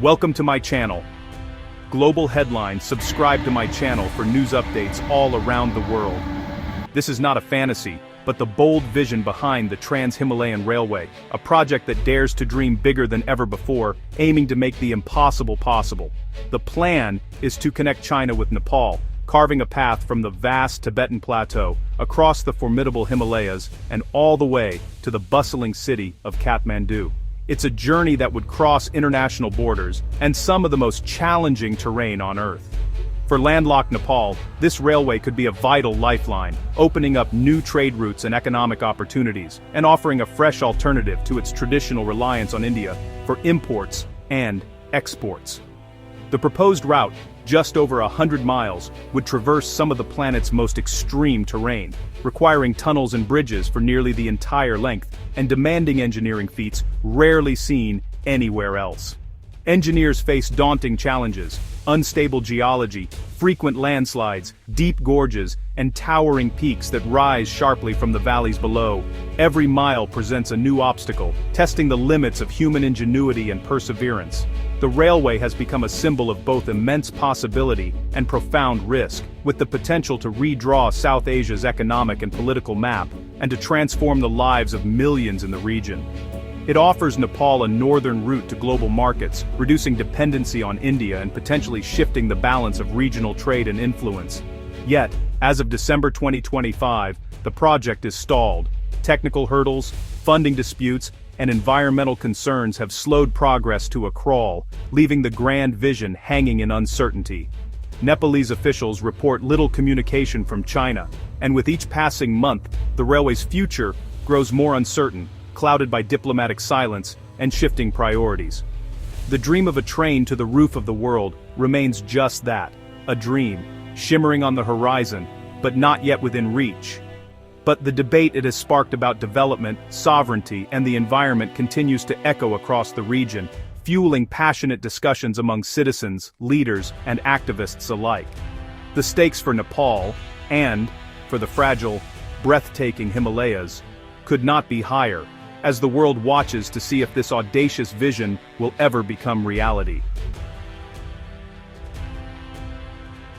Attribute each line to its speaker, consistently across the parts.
Speaker 1: Welcome to my channel. Global headlines. Subscribe to my channel for news updates all around the world. This is not a fantasy, but the bold vision behind the Trans-Himalayan Railway, a project that dares to dream bigger than ever before, aiming to make the impossible possible. The plan is to connect China with Nepal, carving a path from the vast Tibetan Plateau, across the formidable Himalayas, and all the way to the bustling city of Kathmandu. It's a journey that would cross international borders and some of the most challenging terrain on Earth. For landlocked Nepal, this railway could be a vital lifeline, opening up new trade routes and economic opportunities, and offering a fresh alternative to its traditional reliance on India for imports and exports. The proposed route, just over 100 miles, would traverse some of the planet's most extreme terrain, requiring tunnels and bridges for nearly the entire length, and demanding engineering feats rarely seen anywhere else. Engineers face daunting challenges: unstable geology, frequent landslides, deep gorges, and towering peaks that rise sharply from the valleys below. Every mile presents a new obstacle, testing the limits of human ingenuity and perseverance. The railway has become a symbol of both immense possibility and profound risk, with the potential to redraw South Asia's economic and political map, and to transform the lives of millions in the region. It offers Nepal a northern route to global markets, reducing dependency on India and potentially shifting the balance of regional trade and influence. Yet, as of December 2025, the project is stalled. Technical hurdles, funding disputes, and environmental concerns have slowed progress to a crawl, leaving the grand vision hanging in uncertainty. Nepalese officials report little communication from China, and with each passing month, the railway's future grows more uncertain, clouded by diplomatic silence and shifting priorities. The dream of a train to the roof of the world remains just that, a dream, shimmering on the horizon, but not yet within reach. But the debate it has sparked about development, sovereignty, and the environment continues to echo across the region, fueling passionate discussions among citizens, leaders, and activists alike. The stakes for Nepal, and for the fragile, breathtaking Himalayas, could not be higher, as the world watches to see if this audacious vision will ever become reality.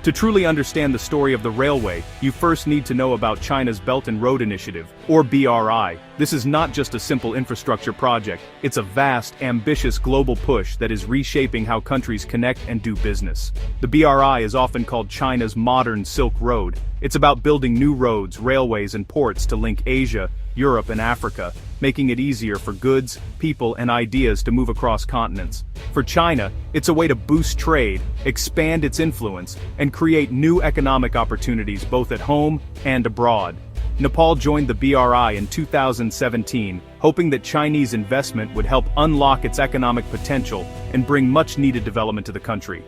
Speaker 1: To truly understand the story of the railway, you first need to know about China's Belt and Road Initiative, or BRI. This is not just a simple infrastructure project, it's a vast, ambitious global push that is reshaping how countries connect and do business. The BRI is often called China's modern Silk Road. It's about building new roads, railways, and ports to link Asia, Europe, and Africa, making it easier for goods, people, and ideas to move across continents. For China, it's a way to boost trade, expand its influence, and create new economic opportunities both at home and abroad. Nepal joined the BRI in 2017, hoping that Chinese investment would help unlock its economic potential and bring much-needed development to the country.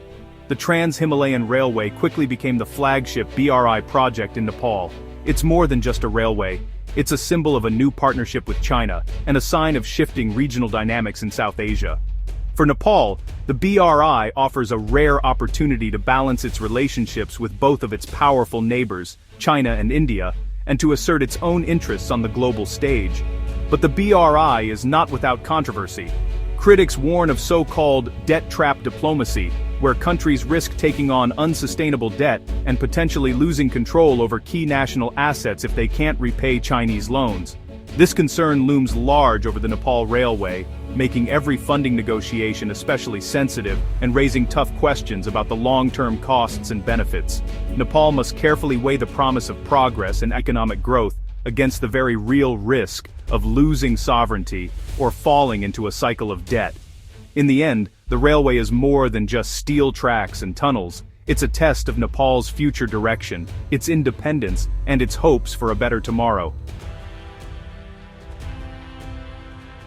Speaker 1: The Trans-Himalayan Railway quickly became the flagship BRI project in Nepal. It's more than just a railway. It's a symbol of a new partnership with China, and a sign of shifting regional dynamics in South Asia. For Nepal, the BRI offers a rare opportunity to balance its relationships with both of its powerful neighbors, China and India, and to assert its own interests on the global stage. But the BRI is not without controversy. Critics warn of so-called debt trap diplomacy, where countries risk taking on unsustainable debt and potentially losing control over key national assets if they can't repay Chinese loans. This concern looms large over the Nepal Railway, making every funding negotiation especially sensitive and raising tough questions about the long-term costs and benefits. Nepal must carefully weigh the promise of progress and economic growth against the very real risk of losing sovereignty or falling into a cycle of debt. In the end, the railway is more than just steel tracks and tunnels. It's a test of Nepal's future direction, its independence, and its hopes for a better tomorrow.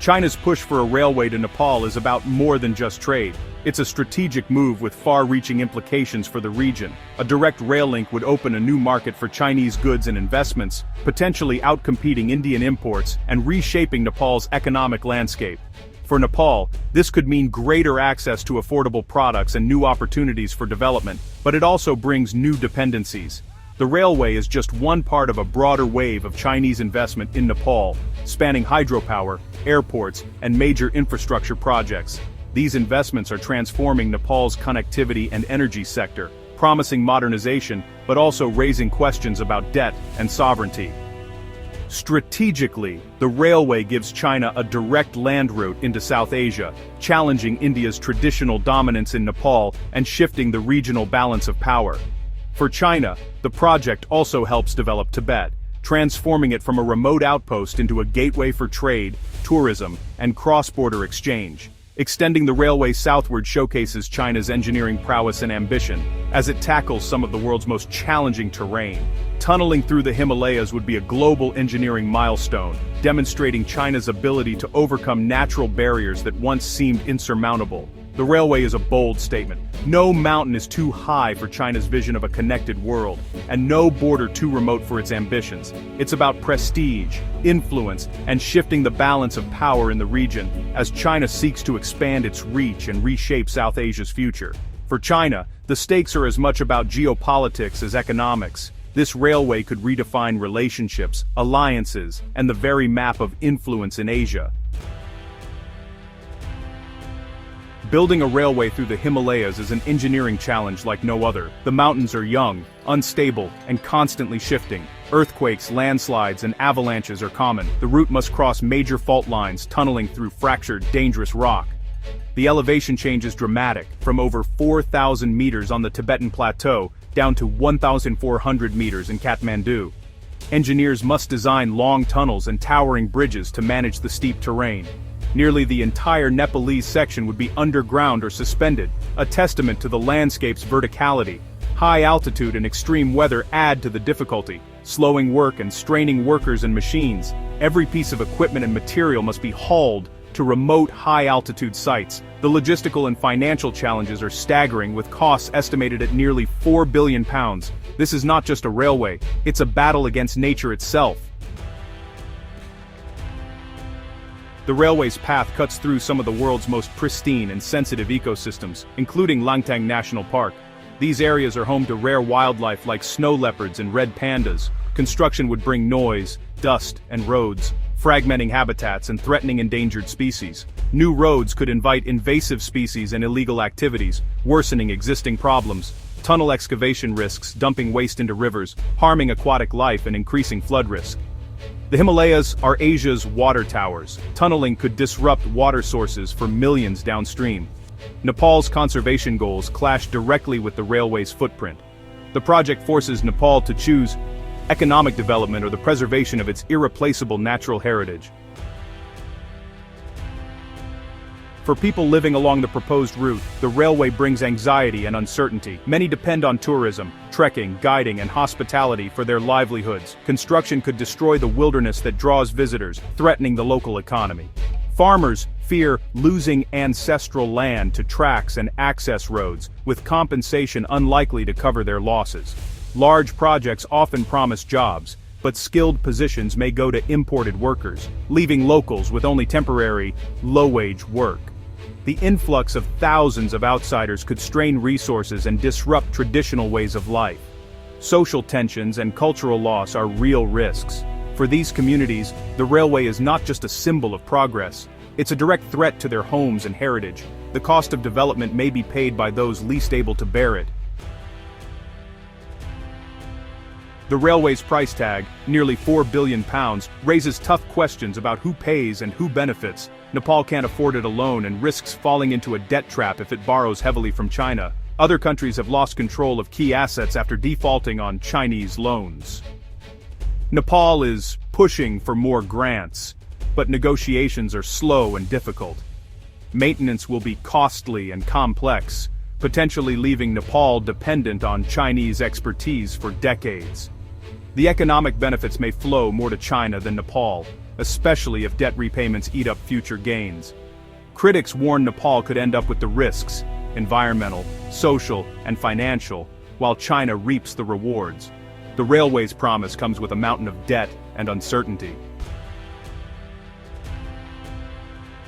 Speaker 1: China's push for a railway to Nepal is about more than just trade. It's a strategic move with far-reaching implications for the region. A direct rail link would open a new market for Chinese goods and investments, potentially outcompeting Indian imports and reshaping Nepal's economic landscape. For Nepal, this could mean greater access to affordable products and new opportunities for development, but it also brings new dependencies. The railway is just one part of a broader wave of Chinese investment in Nepal, spanning hydropower, airports, and major infrastructure projects. These investments are transforming Nepal's connectivity and energy sector, promising modernization but also raising questions about debt and sovereignty. Strategically, the railway gives China a direct land route into South Asia, challenging India's traditional dominance in Nepal and shifting the regional balance of power. For China, the project also helps develop Tibet, transforming it from a remote outpost into a gateway for trade, tourism, and cross-border exchange. Extending the railway southward showcases China's engineering prowess and ambition, as it tackles some of the world's most challenging terrain. Tunneling through the Himalayas would be a global engineering milestone, demonstrating China's ability to overcome natural barriers that once seemed insurmountable. The railway is a bold statement. No mountain is too high for China's vision of a connected world, and no border too remote for its ambitions. It's about prestige, influence, and shifting the balance of power in the region, as China seeks to expand its reach and reshape South Asia's future. For China, the stakes are as much about geopolitics as economics. This railway could redefine relationships, alliances, and the very map of influence in Asia. Building a railway through the Himalayas is an engineering challenge like no other. The mountains are young, unstable, and constantly shifting. Earthquakes, landslides, and avalanches are common. The route must cross major fault lines, tunneling through fractured, dangerous rock. The elevation change is dramatic, from over 4,000 meters on the Tibetan Plateau down to 1,400 meters in Kathmandu. Engineers must design long tunnels and towering bridges to manage the steep terrain. Nearly the entire Nepalese section would be underground or suspended, a testament to the landscape's verticality. High altitude and extreme weather add to the difficulty, slowing work and straining workers and machines. Every piece of equipment and material must be hauled to remote high-altitude sites. The logistical and financial challenges are staggering, with costs estimated at nearly £4 billion. This is not just a railway, it's a battle against nature itself. The railway's path cuts through some of the world's most pristine and sensitive ecosystems, including Langtang National Park. These areas are home to rare wildlife like snow leopards and red pandas. Construction would bring noise, dust, and roads, fragmenting habitats and threatening endangered species. New roads could invite invasive species and illegal activities, worsening existing problems. Tunnel excavation risks dumping waste into rivers, harming aquatic life and increasing flood risk. The Himalayas are Asia's water towers. Tunneling could disrupt water sources for millions downstream. Nepal's conservation goals clash directly with the railway's footprint. The project forces Nepal to choose economic development or the preservation of its irreplaceable natural heritage. For people living along the proposed route, the railway brings anxiety and uncertainty. Many depend on tourism, trekking, guiding, and hospitality for their livelihoods. Construction could destroy the wilderness that draws visitors, threatening the local economy. Farmers fear losing ancestral land to tracks and access roads, with compensation unlikely to cover their losses. Large projects often promise jobs, but skilled positions may go to imported workers, leaving locals with only temporary, low-wage work. The influx of thousands of outsiders could strain resources and disrupt traditional ways of life. Social tensions and cultural loss are real risks. For these communities, the railway is not just a symbol of progress, it's a direct threat to their homes and heritage. The cost of development may be paid by those least able to bear it. The railway's price tag, nearly £4 billion, raises tough questions about who pays and who benefits. Nepal can't afford it alone and risks falling into a debt trap if it borrows heavily from China. Other countries have lost control of key assets after defaulting on Chinese loans. Nepal is pushing for more grants, but negotiations are slow and difficult. Maintenance will be costly and complex, potentially leaving Nepal dependent on Chinese expertise for decades. The economic benefits may flow more to China than Nepal, especially if debt repayments eat up future gains. Critics warn Nepal could end up with the risks, environmental, social, and financial, while China reaps the rewards. The railway's promise comes with a mountain of debt and uncertainty.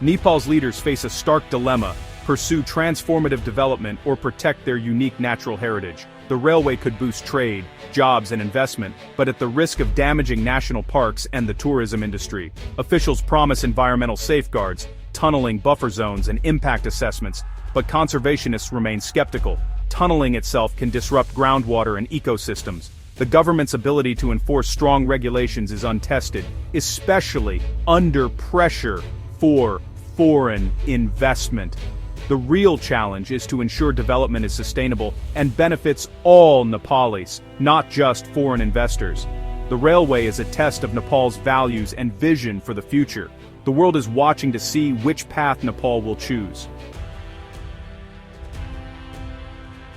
Speaker 1: Nepal's leaders face a stark dilemma: pursue transformative development or protect their unique natural heritage. The railway could boost trade, jobs, and investment, but at the risk of damaging national parks and the tourism industry. Officials promise environmental safeguards, tunneling, buffer zones, and impact assessments, but conservationists remain skeptical. Tunneling itself can disrupt groundwater and ecosystems. The government's ability to enforce strong regulations is untested, especially under pressure for foreign investment. The real challenge is to ensure development is sustainable and benefits all Nepalis, not just foreign investors. The railway is a test of Nepal's values and vision for the future. The world is watching to see which path Nepal will choose.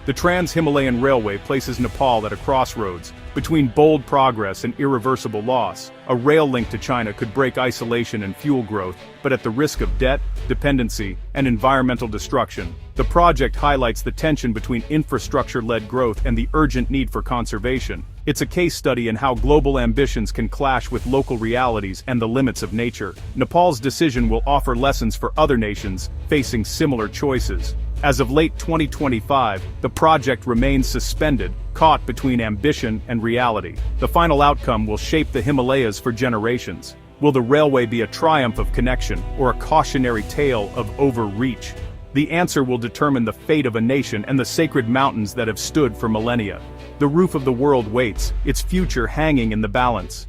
Speaker 1: The Trans-Himalayan Railway places Nepal at a crossroads, between bold progress and irreversible loss. A rail link to China could break isolation and fuel growth, but at the risk of debt, dependency, and environmental destruction. The project highlights the tension between infrastructure-led growth and the urgent need for conservation. It's a case study in how global ambitions can clash with local realities and the limits of nature. Nepal's decision will offer lessons for other nations facing similar choices. As of late 2025, the project remains suspended, caught between ambition and reality. The final outcome will shape the Himalayas for generations. Will the railway be a triumph of connection or a cautionary tale of overreach? The answer will determine the fate of a nation and the sacred mountains that have stood for millennia. The roof of the world waits, its future hanging in the balance.